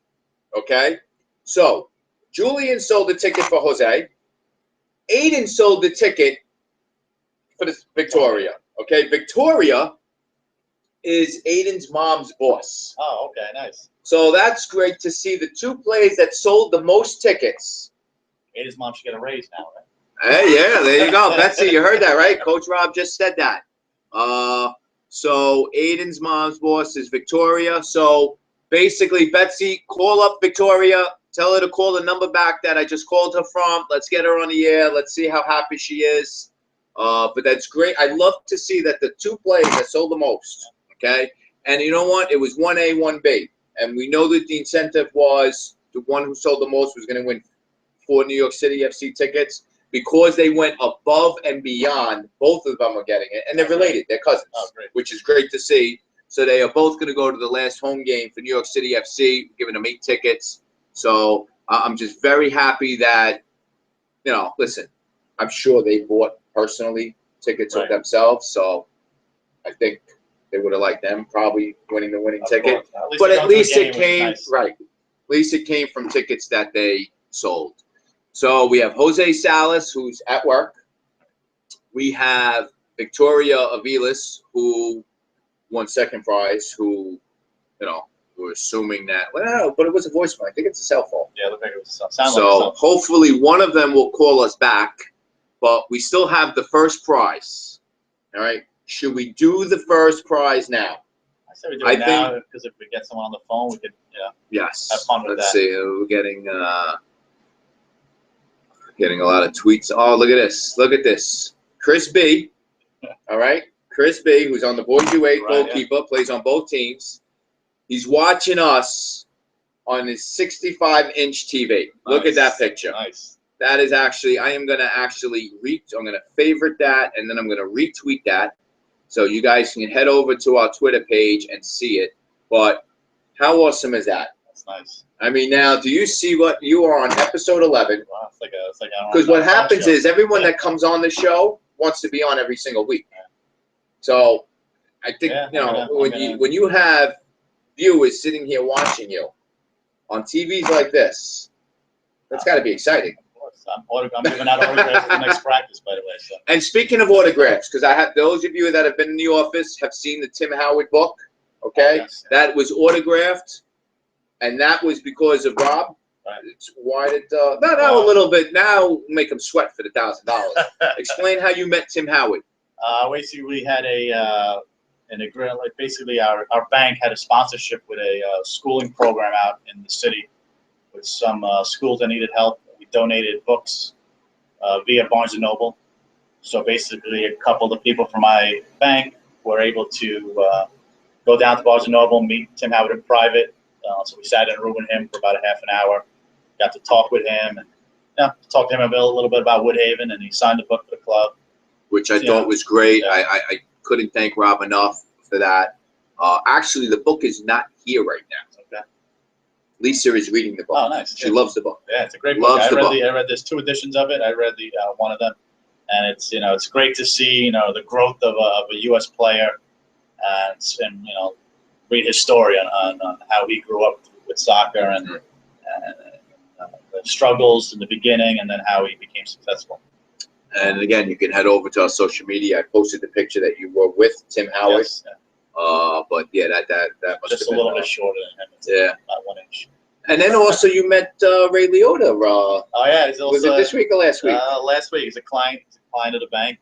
Okay, so Julian sold the ticket for Jose. Aiden sold the ticket for the Victoria. Okay, Victoria is Aiden's mom's boss. Oh, okay, nice. So that's great to see the two players that sold the most tickets. Aiden's mom should get a raise now, right? Hey, yeah, there you go. Betsy, you heard that, right? Coach Rob just said that. So Aiden's mom's boss is Victoria. So basically, Betsy, call up Victoria. Tell her to call the number back that I just called her from. Let's get her on the air. Let's see how happy she is. But that's great. I love to see that the two players that sold the most, okay? And you know what? It was 1A, 1B. And we know that the incentive was the one who sold the most was going to win 4 New York City FC tickets. Because they went above and beyond, both of them are getting it. And they're related. They're cousins, which is great to see. So they are both going to go to the last home game for New York City FC, giving them 8 tickets. So I'm just very happy that, listen, I'm sure they bought personally tickets of themselves. So I think they would have liked them probably winning the winning ticket. But at least it came, right. At least it came from tickets that they sold. So we have Jose Salas, who's at work. We have Victoria Aviles, who won second prize, who, we're assuming that, well, no, but it was a voicemail. I think it's a cell phone. Yeah, it looked like it was a cell phone. So hopefully one of them will call us back, but we still have the first prize. All right. Should we do the first prize now? I say we do it now, because if we get someone on the phone, we could, yes. Have fun with Let's see. We're getting a lot of tweets. Oh, look at this. Look at this. Chris B. All right. Chris B., who's on the Boys U8 goalkeeper, plays on both teams. He's watching us on his 65-inch TV. Look at that picture. Nice. That is actually, I'm going to favorite that, and then I'm going to retweet that. So you guys can head over to our Twitter page and see it. But how awesome is that? That's nice. I mean, now, do you see what you are on episode 11? Wow, it's like because what happens is everyone that comes on the show wants to be on every single week. Yeah. So I think when you have viewers sitting here watching you on TVs like this, that's got to be exciting. I'm giving out autographs for the next practice, by the way. So. And speaking of autographs, because I have those of you that have been in the office have seen the Tim Howard book. Okay, yes. That was autographed, and that was because of Rob. Right. It's why did now a little bit now make him sweat for the $1,000. Explain how you met Tim Howard. Basically, we had an agreement. Like basically, our bank had a sponsorship with a schooling program out in the city with some schools that needed help. We donated books via Barnes and Noble. So basically, a couple of people from my bank were able to go down to Barnes and Noble, meet Tim Howard in private. So we sat in a room with him for about a half an hour. Got to talk with him and talk to him a little bit about Woodhaven, and he signed the book for the club, which I thought was great. Yeah. I couldn't thank Rob enough for that. Actually, the book is not here right now. Okay. Lisa is reading the book. Oh, nice. She loves the book. Yeah, it's a great book. I book. read there's 2 editions of it. I read the one of them, and it's it's great to see the growth of a U.S. player, and read his story on how he grew up with soccer and the struggles in the beginning, and then how he became successful. And again, you can head over to our social media. I posted the picture that you were with Tim Howard. Yes, but yeah, that must just have been a little bit shorter than him. It's about 1 inch. And then also you met Ray Liotta. Oh yeah, he's also, was it this week or last week? Last week. He's a client of the bank.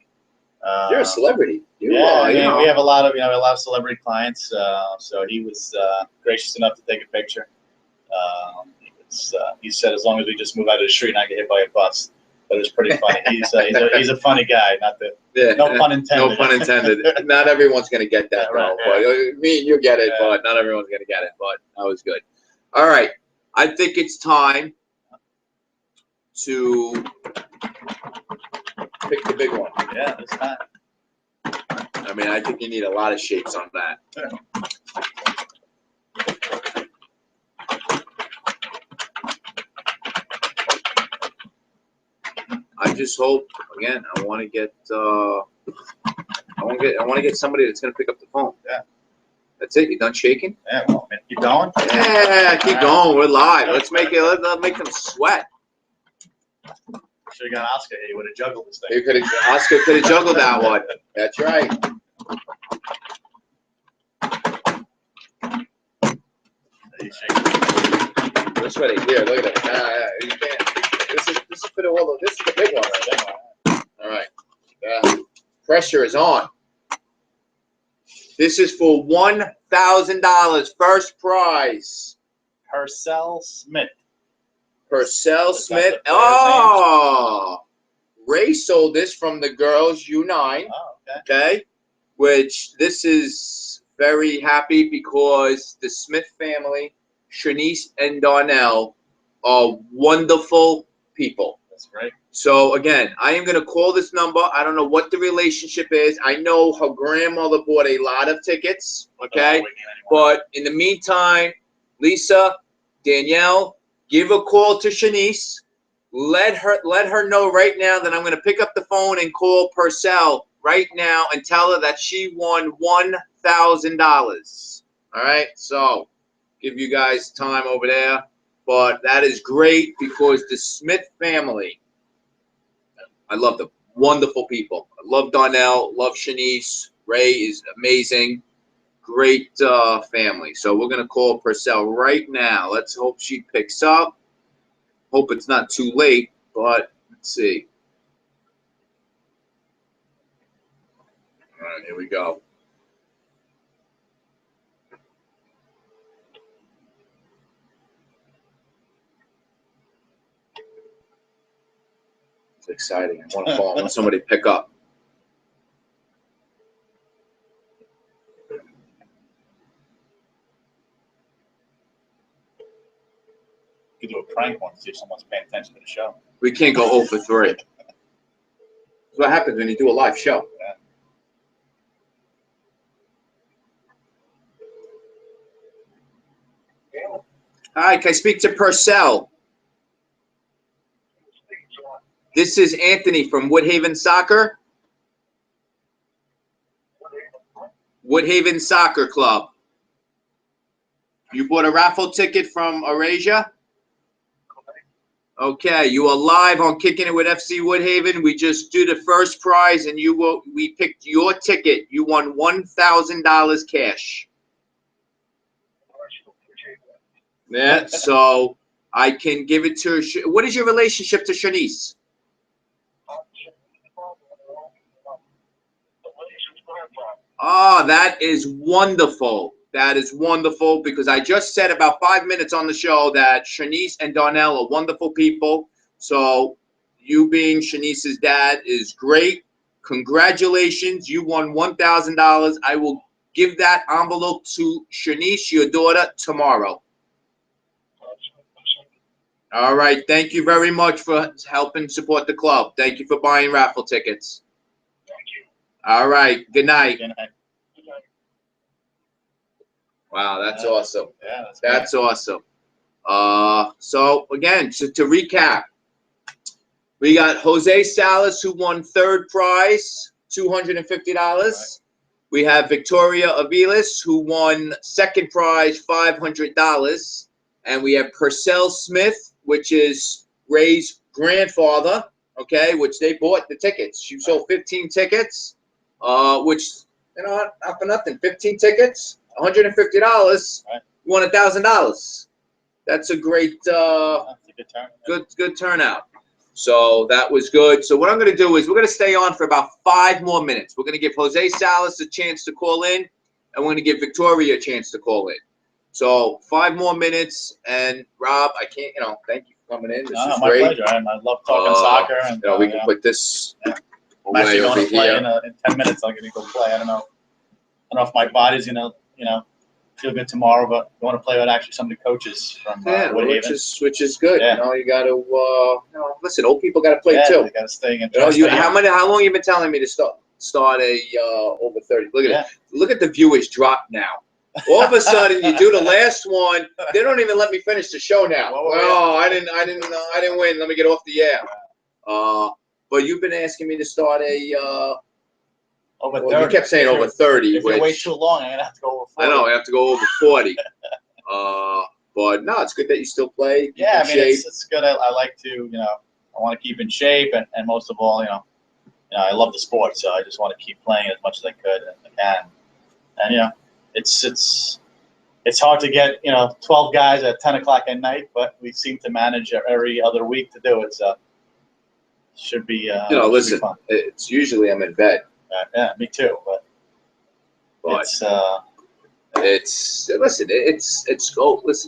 You're a celebrity. We have a lot of celebrity clients. So he was gracious enough to take a picture. He said as long as we just move out of the street and I get hit by a bus. But it was pretty funny. He's a funny guy. No pun intended. No pun intended. Not everyone's gonna get that though. But me and you get it, but not everyone's gonna get it. But that was good. All right, I think it's time to pick the big one. Yeah, it's time. I mean, I think you need a lot of shakes on that. Yeah. I just hope again. I want to get somebody that's going to pick up the phone. Yeah. That's it. You done shaking? Yeah. Well, man, keep going. Yeah, keep going. We're live. Let's make it. Let's make them sweat. Should have got Oscar here. He would have juggled this thing. Oscar could have juggled that one. That's right. This way. Here, look at that. You can't. This is for the whole. This is the big one right there. All right. Pressure is on. This is for $1,000. First prize. Purcell Smith. Purcell Smith. Oh. Ray sold this from the girls U9. Oh, okay. Okay. Which this is very happy because the Smith family, Shanice and Darnell, are wonderful people. That's great. So again, I am going to call this number. I don't know what the relationship is. I know her grandmother bought a lot of tickets. Okay. But in the meantime, Lisa, Danielle, give a call to Shanice. Let her know right now that I'm going to pick up the phone and call Purcell right now and tell her that she won $1,000. All right. So give you guys time over there. But that is great because the Smith family, I love them. Wonderful people. I love Darnell. Love Shanice. Ray is amazing. Great family. So we're going to call Purcell right now. Let's hope she picks up. Hope it's not too late, but let's see. All right, here we go. It's exciting. I want to call. I want somebody to pick up. You could do a prank one to see if someone's paying attention to the show. We can't go 0 for 3. That's what happens when you do a live show. Yeah. right, can I speak to Purcell? This is Anthony from Woodhaven Soccer. Woodhaven Soccer Club. You bought a raffle ticket from Eurasia? Okay, you are live on Kicking It with FC Woodhaven. We just do the first prize, and we picked your ticket. You won $1,000 cash. Yeah, so I can give it to. What is your relationship to Shanice? Oh, that is wonderful. That is wonderful because I just said about 5 minutes on the show that Shanice and Darnell are wonderful people. So you being Shanice's dad is great. Congratulations. You won $1,000. I will give that envelope to Shanice, your daughter, tomorrow. All right. Thank you very much for helping support the club. Thank you for buying raffle tickets. Thank you. All right. Good night. Good night. Wow, that's awesome. Yeah, that's awesome. So again, to recap, we got Jose Salas who won third prize, $250. Right. We have Victoria Aviles who won second prize, $500, and we have Purcell Smith, which is Ray's grandfather. Okay, which they bought the tickets. She sold 15 tickets, which not for nothing. 15 tickets. $150, right. You won $1,000. That's a great, good turnout. So that was good. So what I'm going to do is we're going to stay on for about 5 more minutes. We're going to give Jose Salas a chance to call in, and we're going to give Victoria a chance to call in. So 5 more minutes, and Rob, I can't, thank you for coming in. This is my great. pleasure. I love talking soccer, and we can put this. Yeah. I'm actually going to play in 10 minutes. I'm going to go play. I don't know if my body's feel good tomorrow, but I want to play with actually some of the coaches from Woodhaven. Which is good. Yeah. You got to listen. Old people got to play too. They got to stay in. How long you been telling me to start a over 30? Look at it. Look at the viewers drop now. All of a sudden, you do the last one. They don't even let me finish the show now. I didn't win. Let me get off the air. But you've been asking me to start a. Over 30. You kept saying over 30. If you wait too long, I'm going to have to go over 40. I know, I have to go over 40. But no, it's good that you still play. Yeah, I mean, it's good. I like to, I want to keep in shape, and most of all, I love the sport, so I just want to keep playing as much as I could and I can. And it's hard to get 12 guys at 10 o'clock at night, but we seem to manage every other week to do it. So it should be listen, be fun. It's usually I'm in bed. Yeah, me too. But listen. Listen,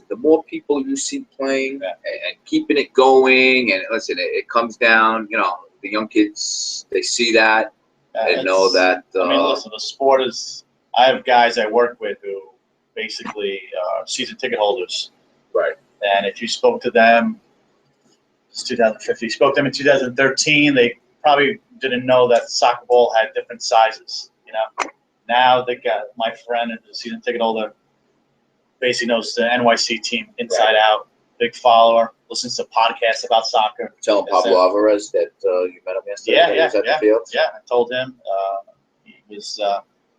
the more people you see playing and keeping it going, and listen, it comes down. The young kids, they see that and know that. Listen, the sport is. I have guys I work with who basically are season ticket holders. Right. And if you spoke to them, it's 2015. Spoke to them in 2013. They probably didn't know that soccer ball had different sizes. Now they got my friend and the season ticket holder basically knows the NYC team inside out. Big follower, listens to podcasts about soccer. Tell Pablo Alvarez that you met him yesterday. Yeah, at the field. Yeah. I told him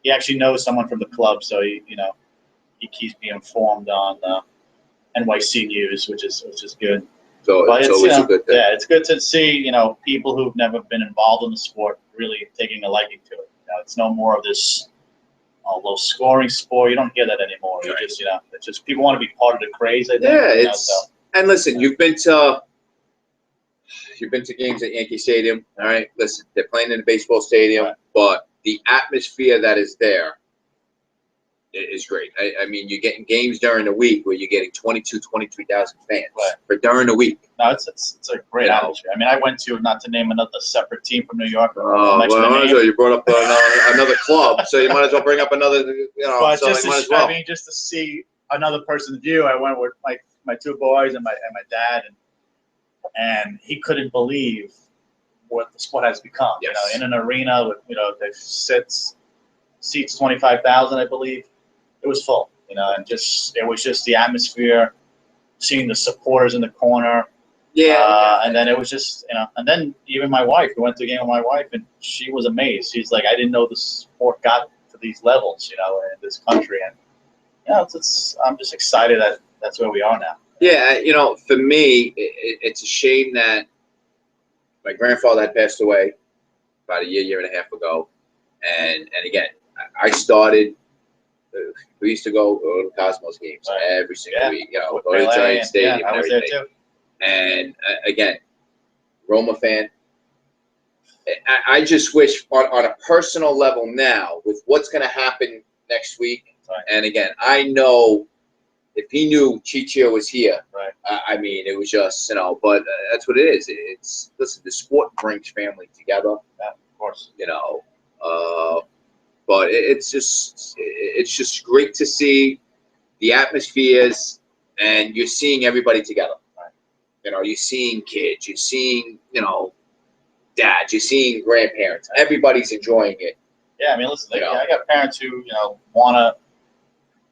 he actually knows someone from the club, so he keeps me informed on NYC news, which is good. So it's always a good thing. Yeah, it's good to see people who've never been involved in the sport really taking a liking to it. It's no more of this low scoring sport. You don't hear that anymore. Right. It's just people want to be part of the craze. I think. Yeah, and listen, you've been to games at Yankee Stadium. All right, listen, they're playing in a baseball stadium, right. But the atmosphere that is there is great. I mean, you're getting games during the week where you're getting 23,000 fans for during the week. No, it's a great atmosphere. I mean, I went to, not to name another separate team from New York. You brought up another club, so you might as well bring up another. But just to see another person's view, I went with my 2 boys and my dad, and he couldn't believe what the sport has become. Yes. In an arena with that seats 25,000, I believe. It was full, and it was just the atmosphere. seeing the supporters in the corner. Yeah. And then it was just, and then even my wife, we went to a game with my wife, and she was amazed. She's like, I didn't know the sport got to these levels, in this country. And, I'm just excited that that's where we are now. Yeah, for me, it's a shame that my grandfather had passed away about a year and a half ago. And again, I started, we used to go to Cosmos games every single week, go to the Giant Stadium and everything. There too. And again, Roma fan. I just wish on a personal level now, with what's going to happen next week, and again, I know if he knew Ciccio was here, I mean, it was just, but that's what it is. Listen, the sport brings family together. Yeah, of course. But it's just great to see the atmospheres, and you're seeing everybody together. You're seeing kids, you're seeing, dads, you're seeing grandparents. Everybody's enjoying it. Yeah, I mean, listen, I got parents who,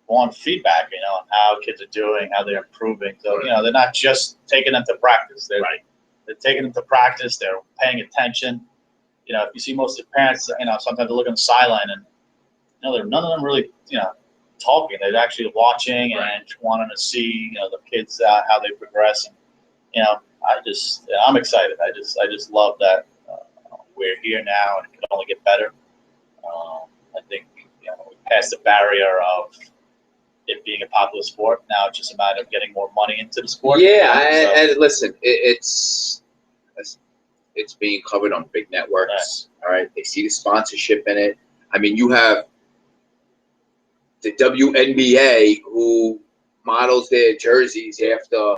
want feedback, on how kids are doing, how they're improving. So, they're not just taking them to practice. They're taking them to practice. They're paying attention. If you see most of the parents, sometimes they look on the sideline and, none of them really, talking. They're actually watching and wanting to see, the kids, how they progress. And, I'm excited. I just love that we're here now and it can only get better. I think, we passed the barrier of it being a popular sport. Now it's just a matter of getting more money into the sport. Yeah, and listen, it's being covered on big networks. All right, they see the sponsorship in it. I mean, you have the WNBA who models their jerseys after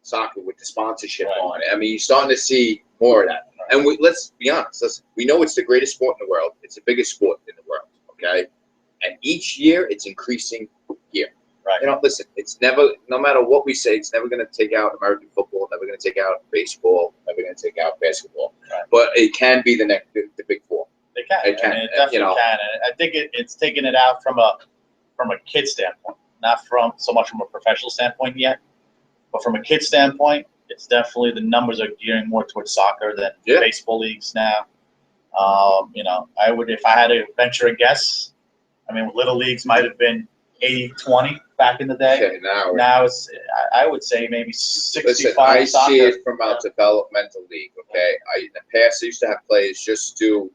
soccer with the sponsorship on it. I mean, you're starting to see more of that. And let's be honest. Listen, we know it's the greatest sport in the world. It's the biggest sport in the world. Okay, and each year it's increasing here. Right. Listen, it's never, no matter what we say, it's never going to take out American football, never going to take out baseball, never going to take out basketball. Right. But it can be the big four. It can. It definitely can. And I think it's taking it out from a kid standpoint, not so much from a professional standpoint yet, but from a kid standpoint, it's definitely the numbers are gearing more towards soccer than baseball leagues now. I would, if I had to venture a guess, I mean, little leagues might have been 80-20 back in the day. Okay, now it's, I would say maybe 65. Listen, I soccer. see it from our developmental league. Okay, in the past I used to have players just do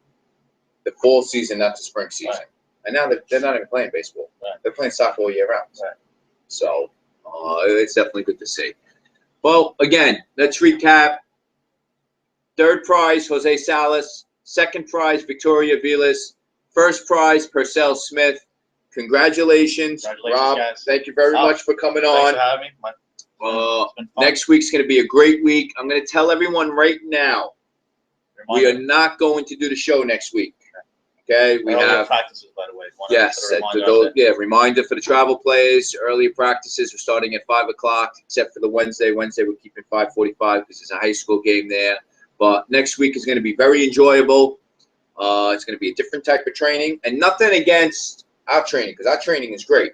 the fall season, not the spring season, and now they're not even playing baseball. They're playing soccer all year round. So it's definitely good to see. Well, again, let's recap. Third prize, Jose Salas. Second prize, Victoria Vilas. First prize, Purcell Smith. Congratulations, Rob. Guys. Thank you very much for coming on. Thanks for having me. Next week's going to be a great week. I'm going to tell everyone right now, we are not going to do the show next week. Okay, we have practices, by the way. Reminder for the travel players. Earlier practices are starting at 5 o'clock, except for the Wednesday. Wednesday we're keeping 5:45 because it's a high school game there. But next week is going to be very enjoyable. It's going to be a different type of training, and nothing against our training because our training is great.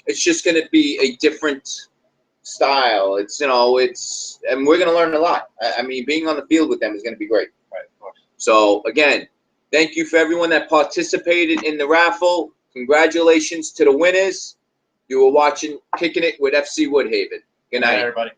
It's just going to be a different style. And we're going to learn a lot. I mean, being on the field with them is going to be great. Of course. So again, thank you for everyone that participated in the raffle. Congratulations to the winners. You were watching Kicking It with FC Woodhaven. Good night, everybody.